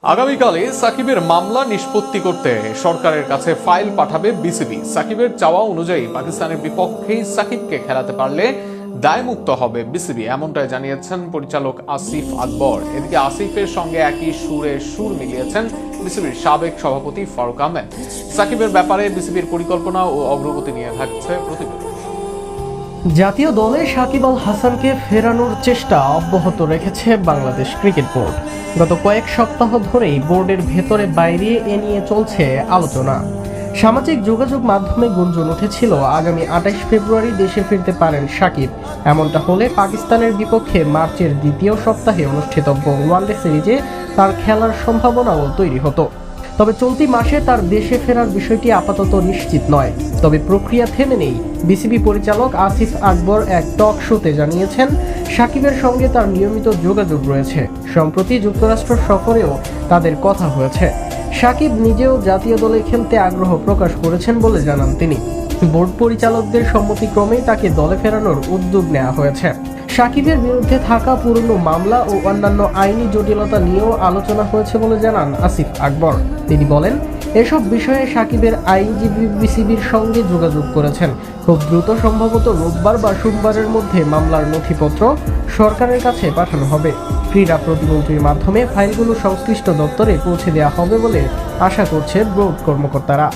আগামীকালে সাকিবের মামলা নিষ্পত্তি করতে সরকারের কাছে ফাইল পাঠাবে বিসিবি। সাকিবের চাওয়া অনুযায়ী পাকিস্তানের বিপক্ষেই সাকিবকে খেলাতে পারলে দায়মুক্ত হবে বিসিবি, এমনটাই জানিয়েছেন পরিচালক আসিফ আকবর। এদিকে আসিফের সঙ্গে একই সুরে সুর মিলিয়েছেন বিসিবির সাবেক সভাপতি ফারুক আহমেদ। সাকিবের ব্যাপারে বিসিবির পরিকল্পনা ও অগ্রগতি নিয়ে থাকছে প্রতিবেদন। জাতীয় দলে সাকিব আল হাসানকে ফেরানোর চেষ্টা অব্যাহত রেখেছে বাংলাদেশ ক্রিকেট বোর্ড। গত কয়েক সপ্তাহ ধরেই বোর্ডের ভেতরে বাইরে এ নিয়ে চলছে আলোচনা। সামাজিক যোগাযোগ মাধ্যমে গুঞ্জন উঠেছিল আগামী ২৮ ফেব্রুয়ারি দেশে ফিরতে পারেন সাকিব। এমনটা হলে পাকিস্তানের বিপক্ষে মার্চের দ্বিতীয় সপ্তাহে অনুষ্ঠিতব্য ওয়ানডে সিরিজে তার খেলার সম্ভাবনাও তৈরি হতো। তবে চলতি মাসে তার দেশে ফেরার বিষয়টি আপাতত নিশ্চিত নয়। তবে প্রক্রিয়া থেমে নেই। বিসিবি পরিচালক আসিফ আকবর এক টক শোতে জানিয়েছেন, সাকিবের সঙ্গে তার নিয়মিত যোগাযোগ রয়েছে। সম্প্রতি যুক্তরাষ্ট্র সফরেও তাদের কথা হয়েছে। সাকিব নিজেও জাতীয় দলে খেলতে আগ্রহ প্রকাশ করেছেন বলে জানান তিনি। বোর্ড পরিচালকদের সম্মতিক্রমেই তাকে দলে ফেরানোর উদ্যোগ নেওয়া হয়েছে। সাকিবের বিরুদ্ধে থাকা পুরনো মামলা ও অন্যান্য আইনি জটিলতা নিয়েও আলোচনা হয়েছে বলে জানান আসিফ আকবর। তিনি বলেন, এসব বিষয়ে সাকিবের আইনজীবী বিসিবির সঙ্গে যোগাযোগ করেছেন। খুব দ্রুত, সম্ভবত রোববার বা সোমবারের মধ্যে মামলার নথিপত্র সরকারের কাছে পাঠানো হবে। ক্রীড়া প্রতিমন্ত্রীর মাধ্যমে ফাইলগুলো সংশ্লিষ্ট দপ্তরে পৌঁছে দেওয়া হবে বলে আশা করছে বোর্ড কর্মকর্তারা।